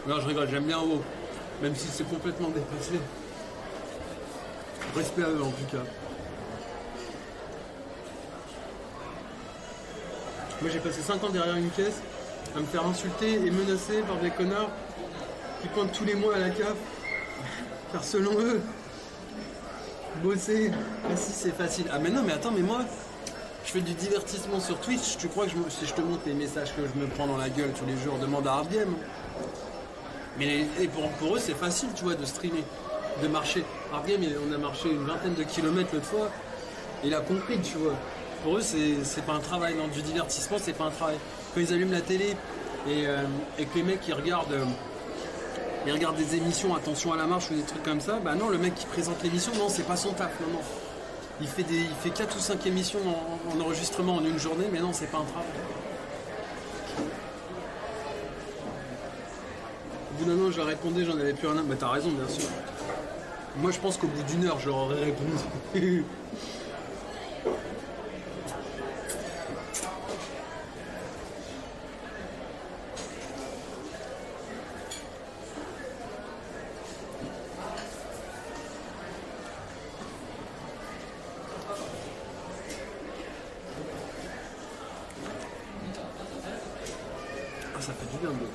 Non, je rigole, j'aime bien WoW. Même si c'est complètement dépassé. Respect à eux en tout cas. Moi j'ai passé 5 ans derrière une caisse à me faire insulter et menacer par des connards qui pointent tous les mois à la CAF. Car selon eux, bosser, ah si c'est facile. Ah mais non mais attends, mais moi, je fais du divertissement sur Twitch, tu crois que si je te montre les messages que je me prends dans la gueule tous les jours, demande à Hard Game. Mais et pour eux c'est facile, tu vois, de streamer, de marcher. Hard Game, on a marché une vingtaine de kilomètres l'autre fois, il a compris, tu vois. Pour eux c'est pas un travail, non, du divertissement c'est pas un travail. Quand ils allument la télé et que les mecs ils regardent des émissions, attention à la marche ou des trucs comme ça, bah non, le mec qui présente l'émission, non, c'est pas son taf, non, non. Il fait 4 ou 5 émissions en enregistrement en une journée, mais non, c'est pas un travail. Au bout d'un an, je leur répondais, j'en avais plus rien à... Bah t'as raison, bien sûr. Moi, je pense qu'au bout d'une heure, je leur aurais répondu. Ah, ça fait du bien de l'eau.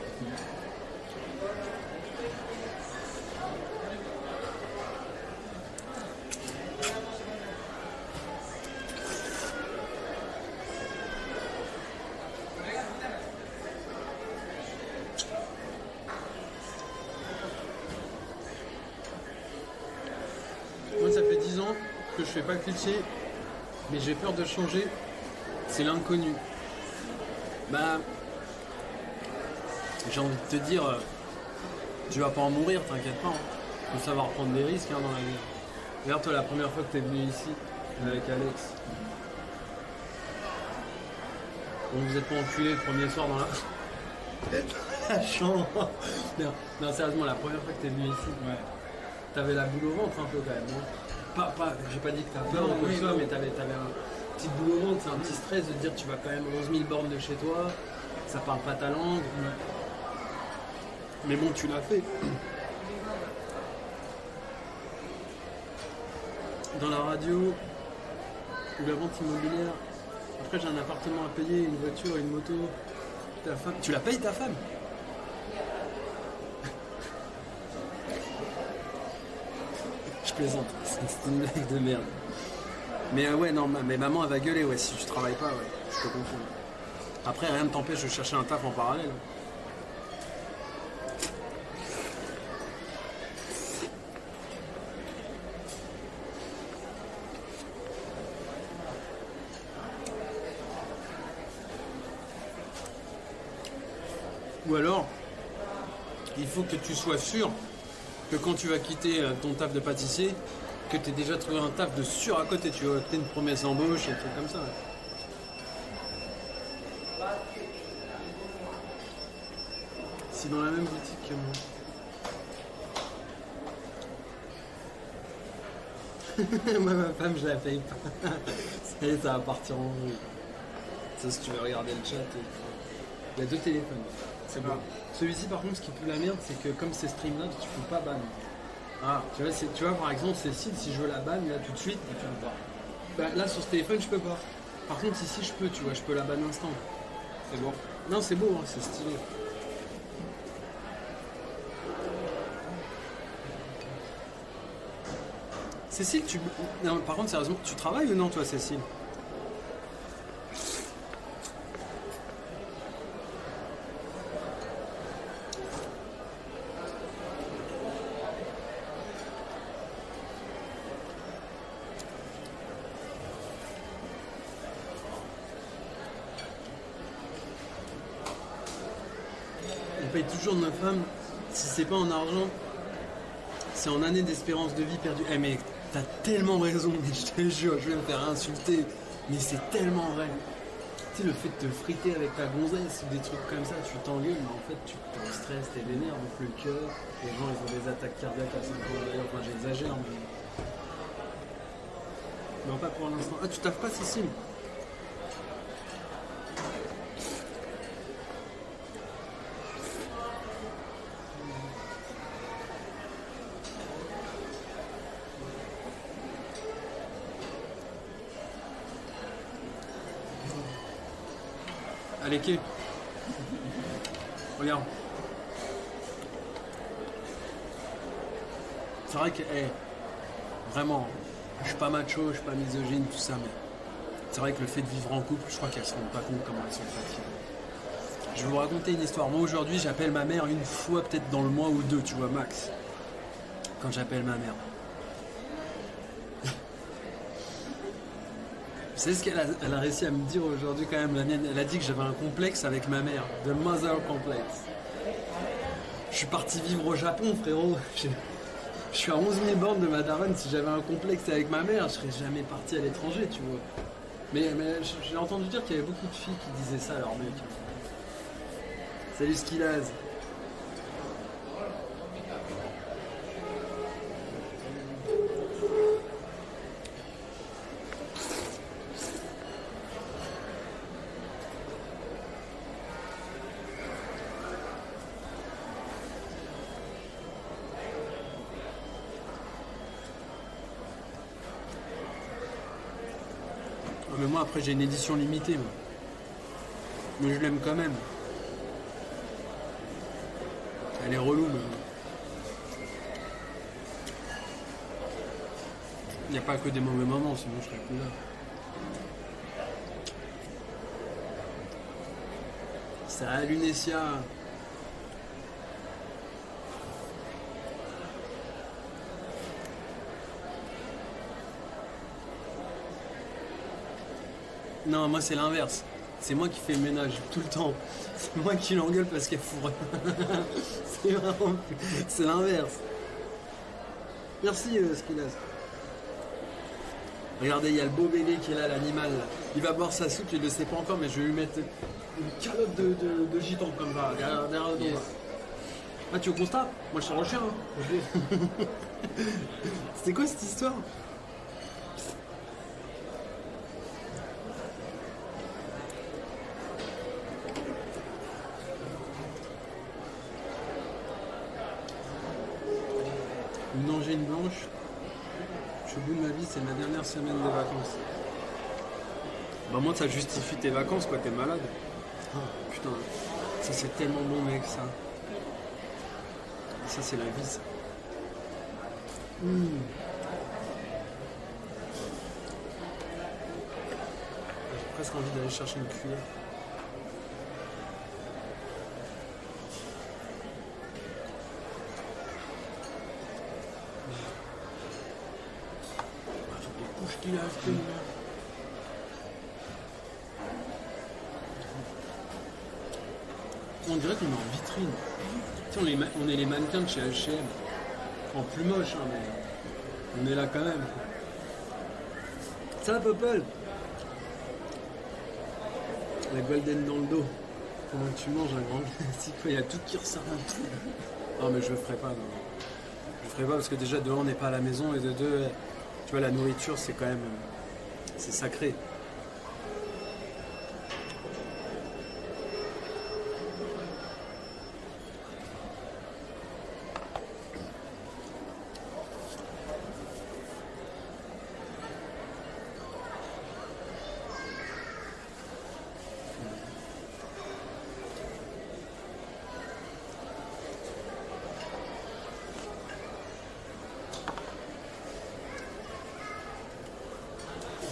Moi, ça fait 10 ans que je fais pas le cliché, mais j'ai peur de changer. C'est l'inconnu. Bah, j'ai envie de te dire, tu vas pas en mourir, t'inquiète pas. Hein. Faut savoir prendre des risques hein, dans la vie. Regarde toi la première fois que t'es venu ici avec Alex. Bon, vous êtes pas enculé le premier soir dans la chambre. Non, sérieusement, la première fois que t'es venu ici, ouais. T'avais la boule au ventre un peu quand même, non? J'ai pas dit que t'as peur ou quoi que ce soit, mais t'avais un petit boule au ventre, c'est un petit stress de te dire tu vas quand même 11 000 bornes de chez toi, ça parle pas ta langue. Ouais. Mais bon, tu l'as fait. Dans la radio, ou la vente immobilière. Après, j'ai un appartement à payer, une voiture, une moto. Ta femme. Tu la payes ta femme? Je plaisante, c'est une blague de merde. Mais ouais, non, mais maman elle va gueuler, ouais, si tu travailles pas, ouais, je peux comprendre. Après, rien ne t'empêche de chercher un taf en parallèle. Ou alors, il faut que tu sois sûr que quand tu vas quitter ton taf de pâtissier, que tu aies déjà trouvé un taf de sûr à côté, tu vois, que tu aies une promesse d'embauche et des trucs comme ça. C'est dans la même boutique que moi. Moi, ma femme, je la paye pas. Ça y est, ça va partir en vrille. Ça, si tu veux regarder le chat, il y a 2 téléphones. C'est bon. Celui-ci, par contre, ce qui pue la merde, c'est que comme c'est Streamlabs, tu peux pas ban. Ah, tu vois, par exemple, Cécile, si je veux la ban, là, tout de suite, tu peux pas. Bah, là, sur ce téléphone, je peux pas. Par contre, ici, je peux, tu vois, je peux la ban instant. C'est bon. Non, c'est beau, hein, c'est stylé. Cécile, non, par contre, sérieusement, tu travailles ou non, toi, Cécile? On paye toujours nos femmes, si c'est pas en argent, c'est en années d'espérance de vie perdue. Eh mais t'as tellement raison, mais je te jure, je vais me faire insulter, mais c'est tellement vrai. Tu sais, le fait de te friter avec ta gonzesse ou des trucs comme ça, tu t'engueules, mais en fait, tu t'es en stress, t'es vénère, donc le cœur, les gens ils ont des attaques cardiaques à 5 ans d'ailleurs, enfin j'exagère, mais... Non, pas pour l'instant. Ah, tu taffes pas, Cécile? Allez, quai. Regarde. C'est vrai que, vraiment, je suis pas macho, je suis pas misogyne, tout ça, mais c'est vrai que le fait de vivre en couple, je crois qu'elles se rendent pas compte comment elles sont fatiguées. Je vais vous raconter une histoire. Moi, aujourd'hui, j'appelle ma mère une fois, peut-être dans le mois ou deux, tu vois, max. Quand j'appelle ma mère. Vous savez ce qu'elle a réussi à me dire aujourd'hui quand même, la mienne? Elle a dit que j'avais un complexe avec ma mère. The mother complex. Je suis parti vivre au Japon, frérot. Je suis à 11 000 bornes de ma daronne. Si j'avais un complexe avec ma mère, je serais jamais parti à l'étranger, tu vois. Mais j'ai entendu dire qu'il y avait beaucoup de filles qui disaient ça à leur mec. Salut Skilaz. Mais moi après j'ai une édition limitée moi. Mais je l'aime quand même. Elle est relou mais... Il n'y a pas que des mauvais moments sinon je serais plus là. Salut Nessia. Non, moi c'est l'inverse. C'est moi qui fais le ménage tout le temps. C'est moi qui l'engueule parce qu'elle fourre. C'est vraiment... C'est l'inverse. Merci Skilaz. Regardez, il y a le beau bébé qui est là, l'animal. Il va boire sa soupe, il ne le sait pas encore, mais je vais lui mettre une calotte de gitan comme ça, derrière le dos. Yes. Ah, tu veux qu'on se tape? Moi je suis le chien. Hein. C'était quoi cette histoire? Une angine blanche. Je suis au bout de ma vie, c'est ma dernière semaine de vacances. Bah moi ça justifie tes vacances quoi, t'es malade. Oh, putain, ça c'est tellement bon mec ça. Ça c'est la vie ça. J'ai presque envie d'aller chercher une cuillère. Qu'il a acheté, on dirait qu'on est en vitrine. Tu sais, on est les mannequins de chez H&M. En plus moche, hein, mais on est là quand même. Ça, Popol. La golden dans le dos. Comment tu manges un grand classique? Il y a tout qui ressort un peu. Non, mais je le ferai pas. Non. Je le ferai pas parce que déjà, de un, on n'est pas à la maison et de deux... Tu vois, la nourriture, c'est quand même... C'est sacré.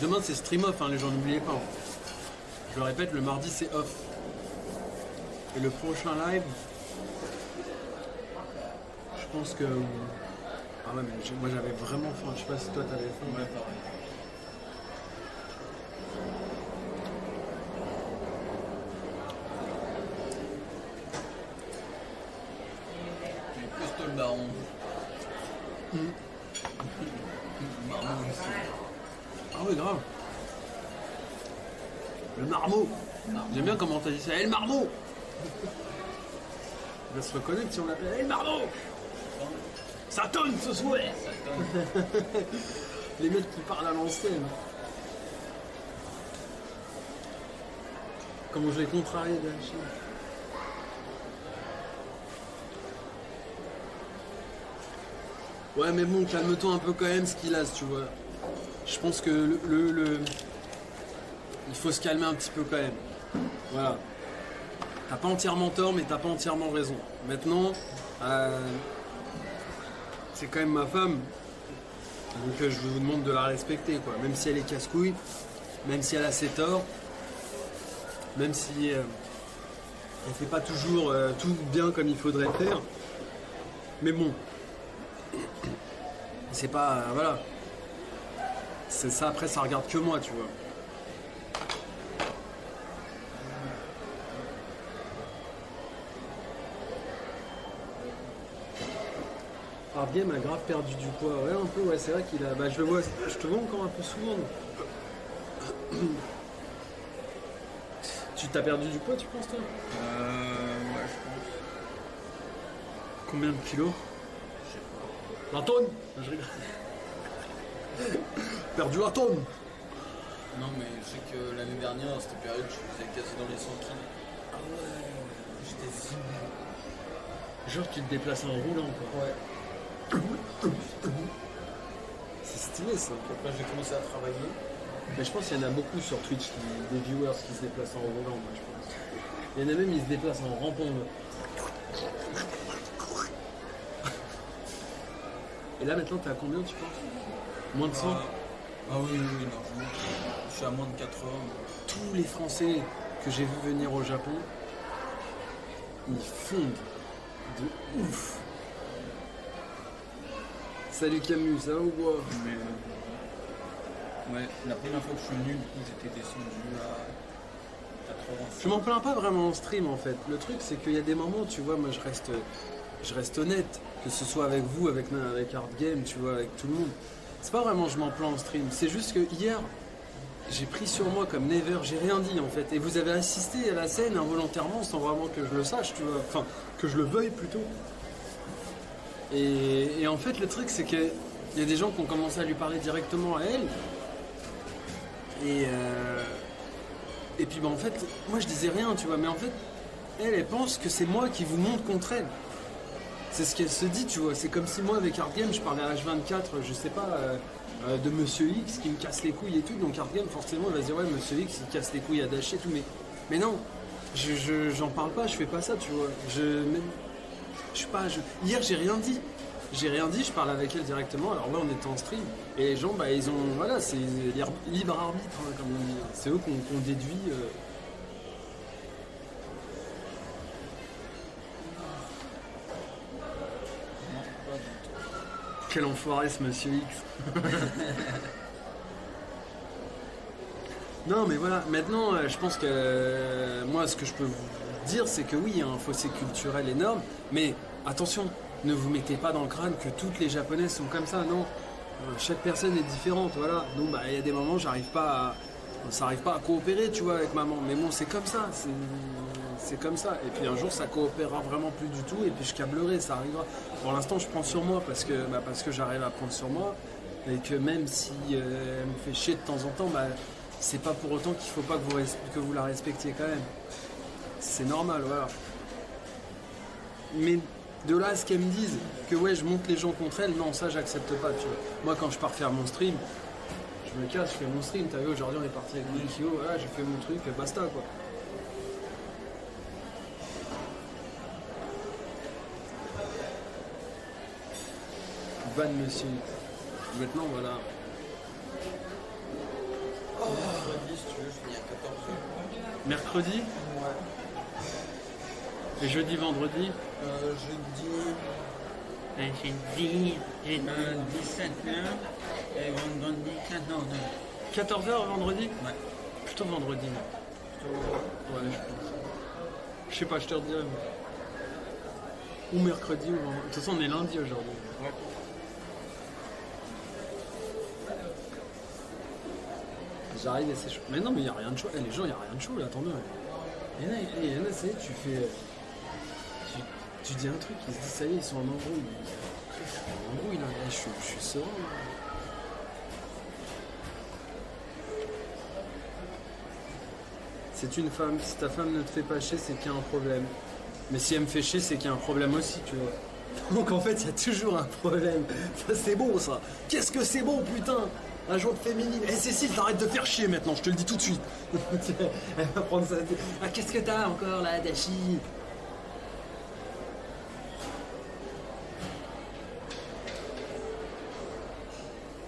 Demain c'est stream off, hein, les gens n'oubliez pas. Je le répète, le mardi c'est off. Et le prochain live, je pense que... Ah ouais mais moi j'avais vraiment faim, je sais pas si toi t'avais faim. Ouais, pareil. Mais plus toi le baron. Marmot aussi. Ah ouais, grave. Le marmot. J'aime bien comment t'as dit ça. Le marmot. Il va se reconnaître si on l'appelle le marmot. Ça tonne ce soir. Les mecs qui parlent à l'ancienne. Comment je l'ai contrarié de la Chine. Ouais mais bon, calme-toi un peu quand même ce qu'il a, tu vois. Je pense que il faut se calmer un petit peu quand même. Voilà. T'as pas entièrement tort, mais t'as pas entièrement raison. Maintenant, c'est quand même ma femme, donc je vous demande de la respecter, quoi. Même si elle est casse-couille, même si elle a ses torts, même si elle fait pas toujours tout bien comme il faudrait faire. Mais bon, c'est pas... voilà. C'est ça, après, ça regarde que moi, tu vois. Hardgame a grave perdu du poids. Ouais, un peu, ouais, c'est vrai qu'il a... Bah, je le vois, je te vois encore un peu souvent. Tu t'as perdu du poids, tu penses, toi? Ouais, je pense. Combien de kilos? Je sais pas. La tonne. Je rigole. Perdu la tonne. Non, mais je sais que l'année dernière, à cette période, je faisais quasi dans les 100 kilos. Ah ouais. J'étais zimbou. Genre, tu te déplaces en roulant, quoi. Ouais. C'est stylé, ça. Après, j'ai commencé à travailler. Mais je pense qu'il y en a beaucoup sur Twitch, des viewers qui se déplacent en roulant, moi, je pense. Il y en a même, ils se déplacent en rampant. Et là, maintenant, t'es à combien, tu penses? Moins de 100? Ah oui, non. Je suis à moins de 80. Tous les Français que j'ai vu venir au Japon, ils fondent de ouf. Salut Camus, ça va ou quoi? Mais ouais, la première fois que je suis venu, du coup, j'étais descendu à 80. Je m'en plains pas vraiment en stream en fait. Le truc c'est qu'il y a des moments, tu vois, moi je reste honnête, que ce soit avec vous, avec Hardgame, tu vois, avec tout le monde. C'est pas vraiment je m'en plains en stream, c'est juste que hier, j'ai pris sur moi comme never, j'ai rien dit en fait. Et vous avez assisté à la scène involontairement sans vraiment que je le sache, tu vois, enfin, que je le veuille plutôt. Et en fait, le truc, c'est qu'il y a des gens qui ont commencé à lui parler directement à elle. Et puis, bah, en fait, moi, je disais rien, tu vois. Mais en fait, elle pense que c'est moi qui vous monte contre elle. C'est ce qu'elle se dit, tu vois. C'est comme si moi, avec Hardgame, je parlais à H24, je sais pas, de Monsieur X qui me casse les couilles et tout. Donc Hardgame, forcément, il va se dire, ouais, Monsieur X, il casse les couilles à Dash et tout. Mais non, j'en parle pas, je fais pas ça, tu vois. Hier, j'ai rien dit. J'ai rien dit, je parle avec elle directement. Alors là, on était en stream. Et les gens, bah, ils ont. Voilà, c'est libre arbitre, hein, comme on dit. C'est eux qu'on déduit. Non, pas du tout. Quel enfoiré ce Monsieur X. Non, mais voilà, maintenant, je pense que moi, ce que je peux vous dire, c'est que oui, il y a un fossé culturel énorme, mais attention, ne vous mettez pas dans le crâne que toutes les japonaises sont comme ça, non. Chaque personne est différente, voilà. Donc, bah, il y a des moments, ça arrive pas à coopérer, tu vois, avec maman. Mais bon, c'est comme ça, c'est comme ça. Et puis un jour, ça coopérera vraiment plus du tout, et puis je câblerai, ça arrivera. Pour l'instant, je prends sur moi parce que j'arrive à prendre sur moi, et que même si elle me fait chier de temps en temps, bah, c'est pas pour autant qu'il faut pas que vous la respectiez quand même. C'est normal, voilà. Mais de là à ce qu'elles me disent que ouais, je monte les gens contre elles, non, ça j'accepte pas, tu vois. Moi, quand je pars faire mon stream, je me casse, je fais mon stream. T'as vu, aujourd'hui on est parti avec Mikio, voilà, j'ai fait mon truc, basta quoi. Van monsieur. Maintenant, voilà. Mercredi, si tu veux, je finis à 14h. Mercredi Ouais. et jeudi, vendredi. Jeudi, j'ai 17h et vendredi 14h. 14h vendredi? Ouais. Plutôt vendredi. Ouais, je pense. Je sais pas, je te redirai. moi. Ou mercredi ou vendredi. De toute façon, on est lundi aujourd'hui. Ouais. J'arrive et c'est chaud. Mais non, mais il n'y a rien de chaud. Eh, les gens, il n'y a rien de chaud là, attendez. Il y en a, ça y est, tu fais. Tu dis un truc, ils se disent ça y est, ils sont en embrouille. En embrouille là, je suis serein. Là. C'est une femme, si ta femme ne te fait pas chier, c'est qu'il y a un problème. Mais si elle me fait chier, c'est qu'il y a un problème aussi, tu vois. Donc en fait, il y a toujours un problème. Ça, c'est bon ça. Qu'est-ce que c'est bon, putain. Un jour féminine. Eh Cécile, t'arrêtes de faire chier maintenant, je te le dis tout de suite. Elle va prendre ça. Ah, qu'est-ce que t'as encore là, Dashi?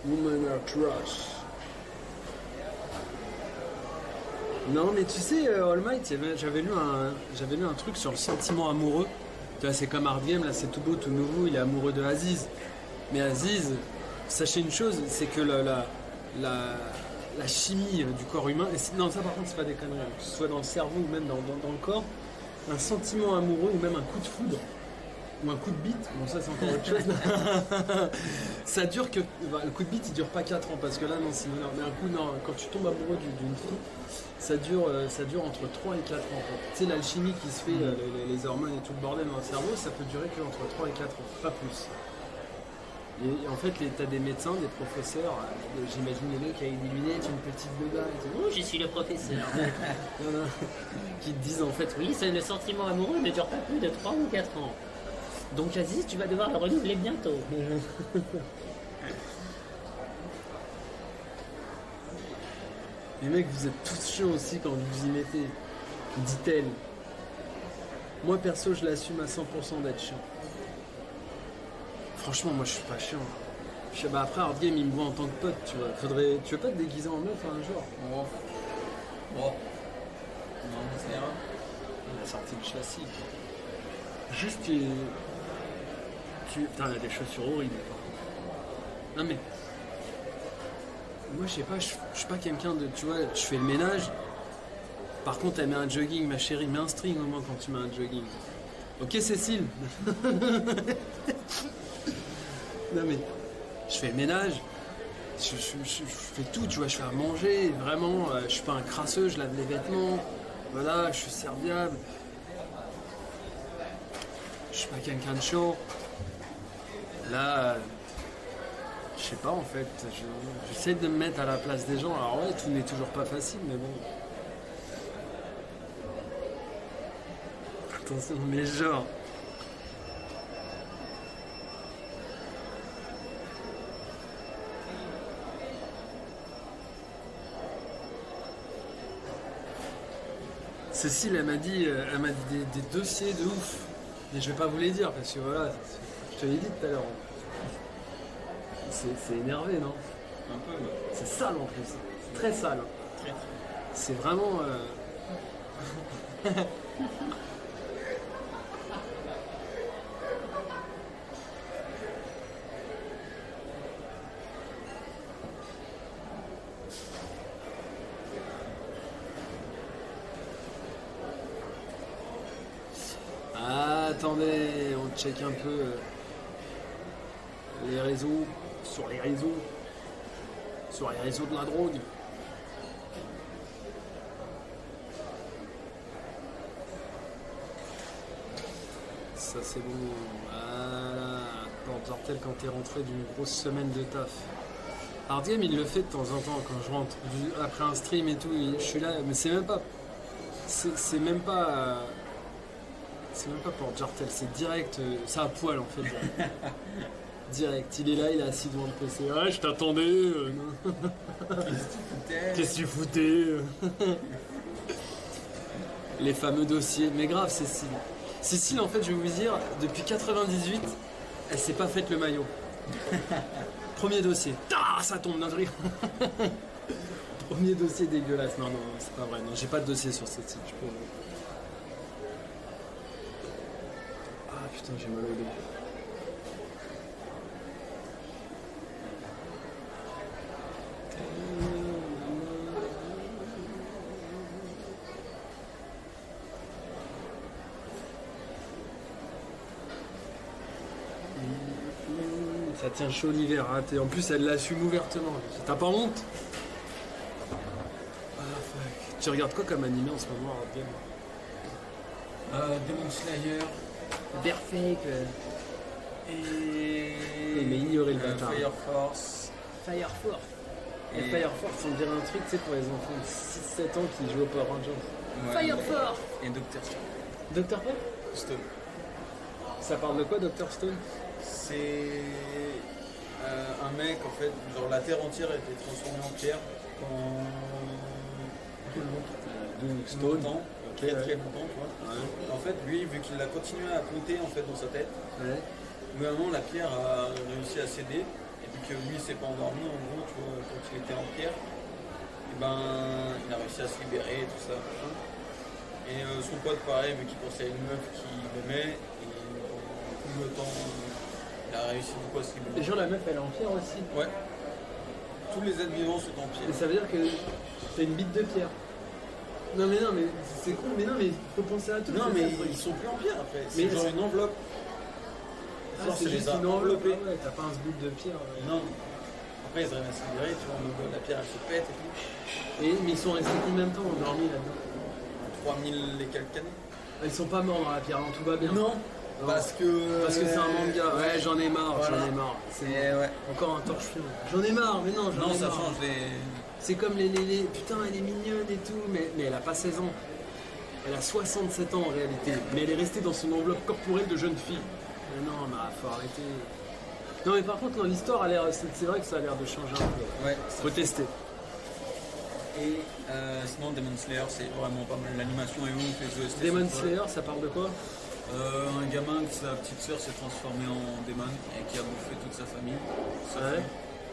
Woman are trash. Non, mais tu sais, All Might, j'avais lu un truc sur le sentiment amoureux. Tu vois, c'est comme Hard Game, là, c'est tout beau, tout nouveau, il est amoureux de Aziz. Mais Aziz, sachez une chose, c'est que la chimie du corps humain, non, ça par contre, c'est pas des conneries, hein, que ce soit dans le cerveau ou même dans le corps, un sentiment amoureux ou même un coup de foudre, ou un coup de bite, bon, ça c'est encore autre chose. Ça dure que. Bah, le coup de bite, il dure pas 4 ans, parce que là, non, sinon, mais un coup, non, quand tu tombes amoureux d'une fille, ça dure entre 3 et 4 ans. En fait. Tu sais, l'alchimie qui se fait, les hormones et tout le bordel dans le cerveau, ça peut durer que entre 3 et 4 ans, pas plus. Et en fait, t'as des médecins, des professeurs, j'imagine les mecs avec des lunettes, une petite bedaine, et tout. Oh, je suis le professeur. Non, qui te disent en fait, oui, le sentiment amoureux ne dure pas plus de 3 ou 4 ans. Donc Aziz, tu vas devoir le renouveler bientôt. Les mecs, vous êtes tous chiants aussi quand vous vous y mettez, dit-elle. Moi perso, je l'assume à 100% d'être chiant. Franchement, moi je suis pas chiant. Bah après, Hard Game, il me voit en tant que pote, tu vois. Tu veux pas te déguiser en meuf un jour? Oh. Non, ça ira. Il a sorti le châssis. Juste, Putain, il a des chaussures horribles. Non mais... Moi, je sais pas, je suis pas quelqu'un de... Tu vois, je fais le ménage. Par contre, elle met un jogging, ma chérie. Mets un string au moins quand tu mets un jogging. Ok, Cécile. Non mais... Je fais le ménage. Je fais tout, tu vois. Je fais à manger. Vraiment, je suis pas un crasseux. Je lave les vêtements. Voilà, je suis serviable. Je suis pas quelqu'un de chaud. Là... Je sais pas en fait, j'essaie de me mettre à la place des gens. Alors ouais, tout n'est toujours pas facile, mais bon. Attention, mais genre. Cécile, elle m'a dit des dossiers de ouf. Mais je vais pas vous les dire parce que voilà, je te l'ai dit tout à l'heure. C'est énervé, non? Un peu, ouais. C'est sale en plus. C'est très sale. Très. C'est vraiment... Attendez, on check un peu les réseaux, sur les réseaux de la drogue. Ça c'est bon. Voilà. Dans Jartel quand t'es rentré d'une grosse semaine de taf. Hard Game il le fait de temps en temps quand je rentre. Après un stream et tout, je suis là, mais c'est même pas. C'est même pas. C'est même pas pour Jartel, c'est direct. C'est à poil en fait. Direct, il est là, il est assis devant le PC. Ah, je t'attendais. Qu'est-ce que tu foutais? Les fameux dossiers. Mais grave, Cécile. Cécile, en fait, je vais vous dire, depuis 98, elle s'est pas faite le maillot. Premier dossier. Ah, ça tombe, non, je rigole. Premier dossier dégueulasse. Non, c'est pas vrai. Non, j'ai pas de dossier sur cette site. Je peux... Ah putain, j'ai mal au dos. Ça tient chaud l'hiver, hein. En plus elle l'assume ouvertement. T'as pas honte? Ah fuck. Tu regardes quoi comme animé en ce moment, Demon Slayer. Perfect. Et mais ignorer le bâtard. Fire Force. Fire Force. Et Fire Force, on dirait un truc, tu sais, pour les enfants de 6-7 ans qui jouent au Power Rangers. Ouais, Fire Force. Et Dr. Stone. Docteur quoi? Stone. Ça parle de quoi, Dr. Stone? C'est un mec, en fait, genre la terre entière a été transformée en pierre pendant Stone. longtemps, Ok, très ouais. longtemps, tu vois. Ouais. En fait, lui, vu qu'il a continué à compter en fait dans sa tête, Ouais. au bout d'un moment, la pierre a réussi à céder, et puis que lui s'est pas endormi, en gros, tu vois, quand il était en pierre, et ben, il a réussi à se libérer, tout ça, machin. Et son pote, pareil, vu qu'il pensait à une meuf qui l'aimait, et pendant tout le temps, il a réussi du coup à se Et libérer. genre, la meuf, elle est en pierre aussi. Ouais. Tous les êtres vivants sont en pierre. Et ça veut dire que t'as une bite de pierre. Non, mais c'est cool, mais non, mais faut penser à tout. Non, c'est mais ça, le truc. ils sont plus en pierre après. Mais C'est genre une enveloppe. Ah, Genre, c'est ça les juste a une enveloppe. enveloppés. Ah ouais, t'as pas un bout de pierre. Ouais. Non. Après, ils arrivent à se libérer, tu vois, en mode, la pierre elle se pète et tout. Mais ils sont restés combien de temps endormis là-dedans? 3000 et quelques années. Ah, ils sont pas morts dans la pierre, non, tout va bien. Non. Parce que. Parce que c'est un manga. Ouais, j'en ai marre, Voilà. j'en ai marre. C'est ouais. encore un torchon. J'en ai marre, mais non, j'en Non, ai ça marre. change les. C'est comme les. Putain, elle est mignonne et tout, mais elle a pas 16 ans. Elle a 67 ans en réalité. Mais elle est restée dans son enveloppe corporelle de jeune fille. Mais non, mais faut arrêter. Non, mais par contre, non, l'histoire a l'air. C'est vrai que ça a l'air de changer un peu. Ouais. Faut tester. Et sinon, Demon Slayer, c'est vraiment pas mal. L'animation est ouf, les OST. Demon sont Slayer, ça parle de quoi? folles. Un gamin que sa petite sœur s'est transformée en démon et qui a bouffé toute sa famille. Ouais.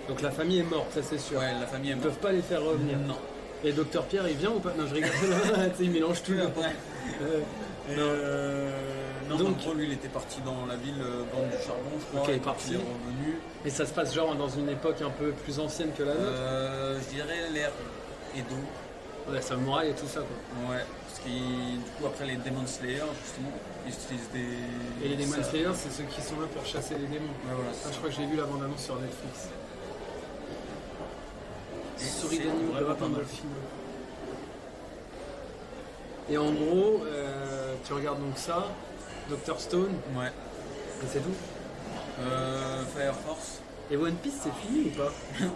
Donc la famille est morte, ça c'est sûr. Ouais, la famille est Ils morte. peuvent pas les faire revenir. Non. Et Docteur Pierre, il vient ou pas? Non, je rigole. Tu sais, il mélange tout. Ouais. Et, Non. non, Donc- en gros, lui, il était parti dans la ville bande du charbon, je crois. Ok, il est et quand parti. il est revenu. Et ça se passe genre dans une époque un peu plus ancienne que la nôtre. Je dirais l'ère Edo. Ouais, samouraï et tout ça quoi. Ouais, parce que du coup, après les Demon Slayer, justement, ils utilisent des. Et les Demon ça- Slayer, c'est ceux qui sont là pour chasser les démons. Ouais, voilà, Ah, je crois que j'ai vu la bande-annonce sur Netflix. Et Souris c'est d'animaux, vraiment pas pas mal mal. le film. Et en gros, tu regardes donc ça, Dr Stone, Ouais. et c'est tout. Fire Force. Et One Piece, c'est fini ou pas?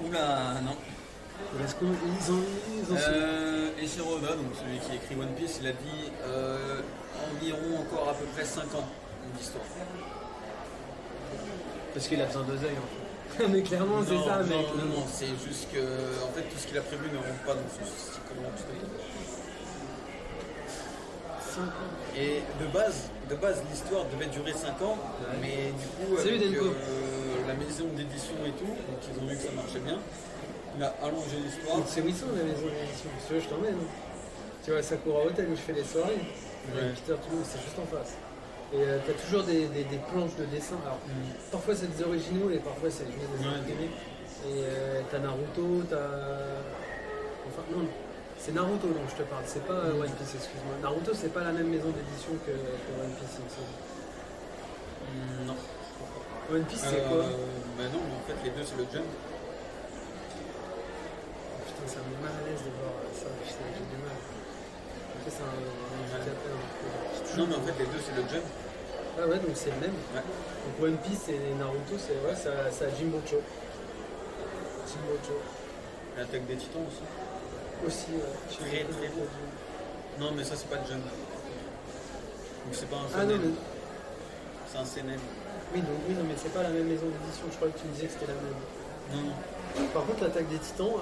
Oula, non. Est-ce qu'ils ont Et Shiroda, donc celui qui écrit One Piece, il a dit environ encore à peu près 5 ans d'histoire. Parce qu'il a besoin d'oseille en fait. Mais clairement, c'est Non, ça, non, mec. non, c'est juste que en fait tout ce qu'il a prévu ne rentre pas dans ce cycle-là. 5 ans. Et de base l'histoire devait durer 5 ans, Ouais. mais du coup Salut, avec, Denko. la maison d'édition et tout, donc ils ont vu que ça marchait bien, il a allongé l'histoire. Donc c'est Wisson la maison d'édition. Si tu veux, je t'emmène. Tu vois, Sakura Hotel où je fais les soirées. Ouais. Avec Peter Toulouse, c'est juste en face. Et t'as toujours des planches de dessin. Alors, parfois c'est des originaux et parfois c'est juste des Ouais. imprimés. Et t'as Naruto, t'as. Enfin, non, c'est Naruto dont je te parle, c'est pas One Piece, excuse-moi. Naruto, c'est pas la même maison d'édition que One Piece, il me semble. Non. One Piece, c'est quoi? Bah non, mais en fait les deux c'est le Jump. Putain, ça me met mal à l'aise de voir ça, putain, j'ai du mal. Après, c'est un handicapé un peu. Non mais en fait les deux c'est le Jump. Ah ouais, donc c'est le même. Ouais. Donc One Piece et Naruto, c'est ouais, ça a Jimbocho. Jimbocho. L'attaque des titans aussi. Aussi, ouais. Très, très beau. Non mais ça c'est pas le Jump. Donc c'est pas un Ah non, shonen. mais. C'est un seinen. Oui, non, mais c'est pas la même maison d'édition, je crois que tu me disais que c'était la même. Non, non. Par contre, l'attaque des titans,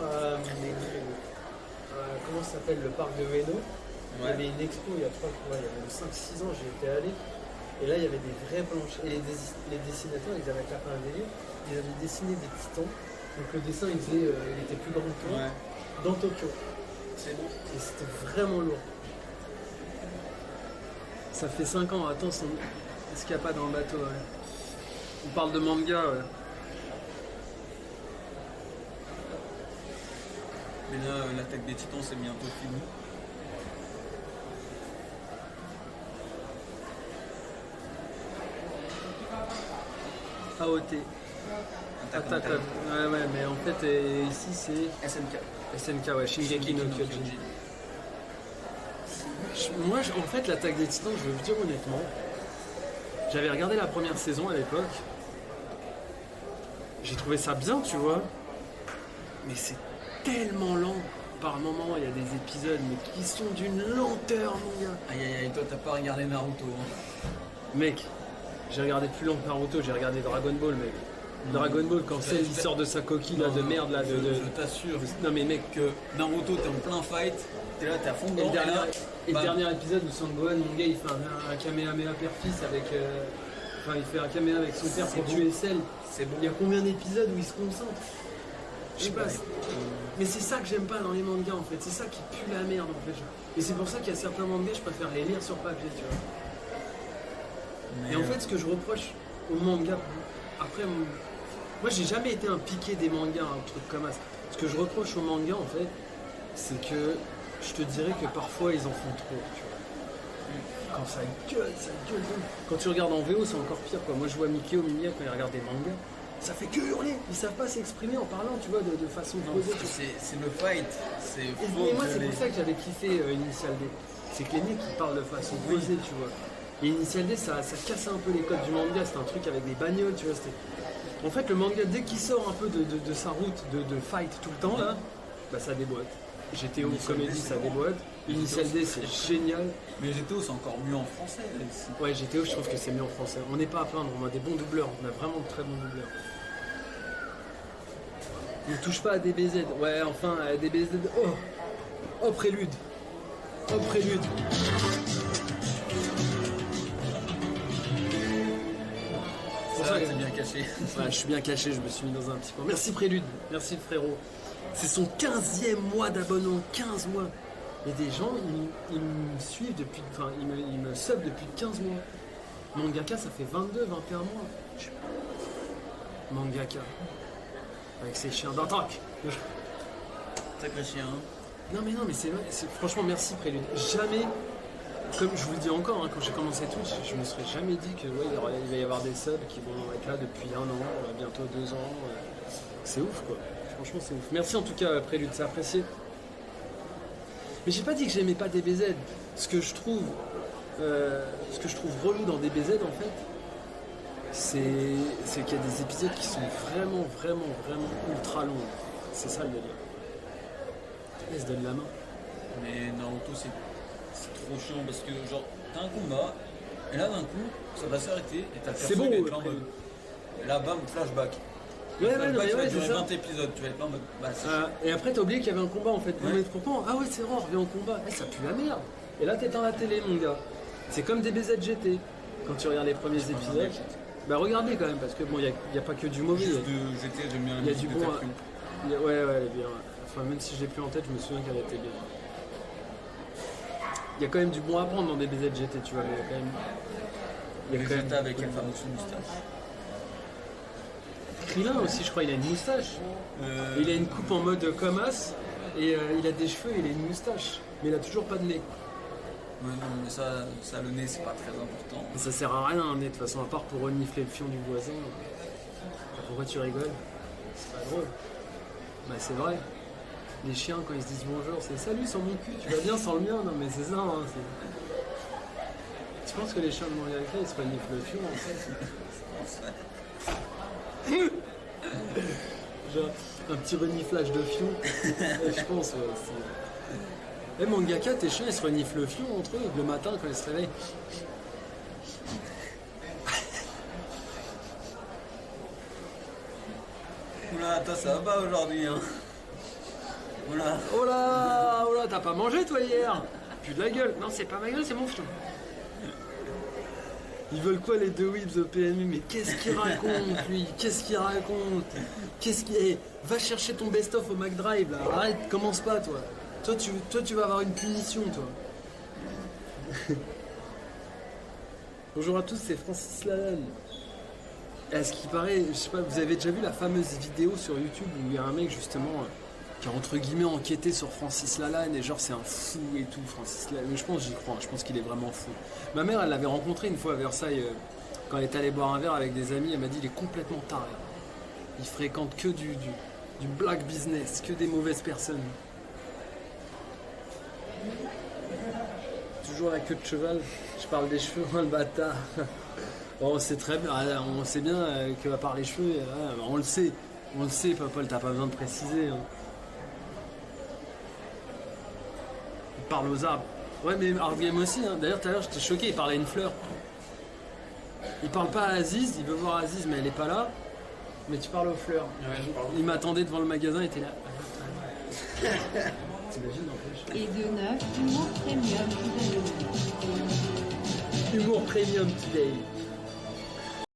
comment ça s'appelle, le parc de Ueno, il y avait une expo il y a 5-6 ans, j'y étais allé, et là il y avait des vraies planches. Et les dessinateurs, ils avaient tapé un délire, ils avaient dessiné des titans, donc le dessin il était plus grand que toi, Ouais. dans Tokyo. C'est bon. Et c'était vraiment lourd. Ça fait 5 ans, attends, est-ce qu'il n'y a pas dans le bateau, ouais. On parle de manga, ouais. Mais là, l'attaque des titans c'est bientôt fini. AOT. Attaque. Ouais, mais en fait, ici c'est SNK. SNK, ouais, Shingeki no Kyojin. Moi, en fait, l'attaque des titans, je vais vous dire honnêtement, j'avais regardé la première saison à l'époque. J'ai trouvé ça bien, tu vois. Mais c'est tellement lent. Par moments, il y a des épisodes mais qui sont d'une lenteur, mon gars. Aïe aïe aïe, toi t'as pas regardé Naruto. Hein. Mec, j'ai regardé plus lent que Naruto, j'ai regardé Dragon Ball, mec. Dragon Ball, quand c'est il sort de sa coquille là, de merde là, Je t'assure Non mais mec, que Naruto, t'es en plein fight, t'es là, t'es à fond et dedans. le dernier épisode où Son Gohan, mon gars, il fait un Kamehameha père-fils avec... Enfin, il fait un Kamehameha avec son père pour tuer Cell. C'est bon. Il y a combien d'épisodes où il se concentre? Je sais pas. Mais c'est ça que j'aime pas dans les mangas en fait. C'est ça qui pue la merde en fait. Et c'est pour ça qu'il y a certains mangas, je préfère les lire sur papier, tu vois. Et en fait, ce que je reproche aux mangas, après, moi j'ai jamais été un piqué des mangas, un truc comme ça. Ce que je reproche aux mangas en fait, c'est que je te dirais que parfois ils en font trop, tu vois. Quand ça gueule. Quand tu regardes en VO, c'est encore pire quoi. Moi je vois Mikio, Mimiya quand ils regardent des mangas, ça fait que hurler. Ils savent pas s'exprimer en parlant, tu vois, de façon posée. C'est le fight. C'est Et moi c'est pour ça que j'avais kiffé Initial D. C'est que les mecs qui parlent de façon posée, tu vois. Et Initial D, ça casse un peu les codes du manga. C'était un truc avec des bagnoles, tu vois. En fait, le manga, dès qu'il sort un peu de sa route de fight tout le temps, là, bah ça déboîte. GTO comédie, ça déboîte. Initial D, c'est génial. Mais GTO, c'est encore mieux en français. Ici. Ouais, GTO, je trouve que c'est mieux en français. On n'est pas à plaindre, on a des bons doubleurs. On a vraiment de très bons doubleurs. Ne touche pas à DBZ. Ouais, enfin, DBZ. Oh, prélude. Oh, prélude. C'est ça que c'est bien caché. Ouais, je suis bien caché, je me suis mis dans un petit coin. Merci Prélude, merci le frérot. C'est son 15e mois d'abonnement, 15 mois. Et des gens, ils me suivent depuis, enfin, ils me sub depuis 15 mois. Mangaka, ça fait 22, 21 mois. Mangaka. Avec ses chiens d'attaque. Sacré chien. Non mais c'est vrai, franchement merci Prélude. Jamais, comme je vous le dis encore, hein, quand j'ai commencé Twitch, je me serais jamais dit que ouais, il va y avoir des subs qui vont être là depuis 1 an, bientôt 2 ans. C'est ouf quoi. Franchement c'est ouf. Merci en tout cas Prélude, c'est apprécié. Mais j'ai pas dit que j'aimais pas DBZ. Ce que je trouve relou dans DBZ en fait, c'est qu'il y a des épisodes qui sont vraiment ultra longs. C'est ça le délire. Elle se donne la main. Mais Naruto c'est trop chiant parce que genre t'as un combat et là d'un coup ça va s'arrêter et t'as le perso qui va être là en mode. Et là bam, flashback. Ouais, flashback, non, mais ça va ouais, durer c'est ça. 20 épisodes, tu vas être là en mode. Bah, Et après t'as oublié qu'il y avait un combat en fait. Ouais. Mais pourquoi? Ah ouais c'est rare, reviens au combat. Ça pue la merde. Et là t'es dans la télé mon gars. C'est comme DBZ GT. Quand tu regardes les premiers épisodes. Bah regardez quand même parce que bon il n'y a pas que du mauvais. Juste de GT, j'aime bien la Il y a musique du de bon. Takun. Ouais, elle est bien. Enfin, même si je l'ai plus en tête, je me souviens qu'elle était bien. Il y a quand même du bon à prendre dans des BZ GT, tu vois, mais il y a quand même. Il y a Vegeta avec la fameuse moustache. Krillin aussi, je crois, il a une moustache. Il a une coupe en mode comme As, et il a des cheveux et il a une moustache. Mais il a toujours pas de nez. Ouais, non, mais ça le nez, c'est pas très important. Et ça sert à rien un nez, de toute façon, à part pour renifler le fion du voisin. Pourquoi tu rigoles? C'est pas drôle. Bah, c'est vrai. Les chiens, quand ils se disent bonjour, c'est salut sans mon cul, tu vas bien sans le mien? Non, mais c'est ça. Hein, tu penses que les chiens de Mangaka, ils se reniflent le fion en fait? Genre, un petit reniflage de fion. Je pense, ouais. Eh, Mangaka, tes chiens, ils se reniflent le fion entre eux le matin quand ils se réveillent. Oula, toi ça va pas aujourd'hui, hein. Oula. Oh là, t'as pas mangé toi hier? Plus de la gueule. Non, c'est pas ma gueule, c'est mon fion. Ils veulent quoi les deux whips de PMU? Mais qu'est-ce qu'il raconte lui? Qu'est-ce qu'il raconte? Va chercher ton best-of au McDrive là. Arrête, commence pas toi. Toi tu vas avoir une punition toi. Bonjour à tous, c'est Francis Lalanne. À ce qui paraît, je sais pas, vous avez déjà vu la fameuse vidéo sur YouTube où il y a un mec justement qui a entre guillemets enquêté sur Francis Lalanne et genre c'est un fou et tout, Francis Lalanne. Mais je pense, j'y crois, je pense qu'il est vraiment fou. Ma mère, elle l'avait rencontré une fois à Versailles quand elle est allée boire un verre avec des amis, elle m'a dit il est complètement taré. Il fréquente que du black business, que des mauvaises personnes. Toujours la queue de cheval, je parle des cheveux, le bâtard. Bon, on sait très bien, on sait bien que à part les cheveux, on le sait, Paul, t'as pas besoin de préciser. Hein. Il parle aux arbres. Ouais, mais Argame aussi, hein. D'ailleurs, tout à l'heure, j'étais choqué, il parlait à une fleur. Il parle pas à Aziz, il veut voir Aziz, mais elle est pas là. Mais tu parles aux fleurs. Ouais, je parle. Il m'attendait devant le magasin, il était là. T'imagines, n'empêche. Et de 9, humour premium. Humour premium today.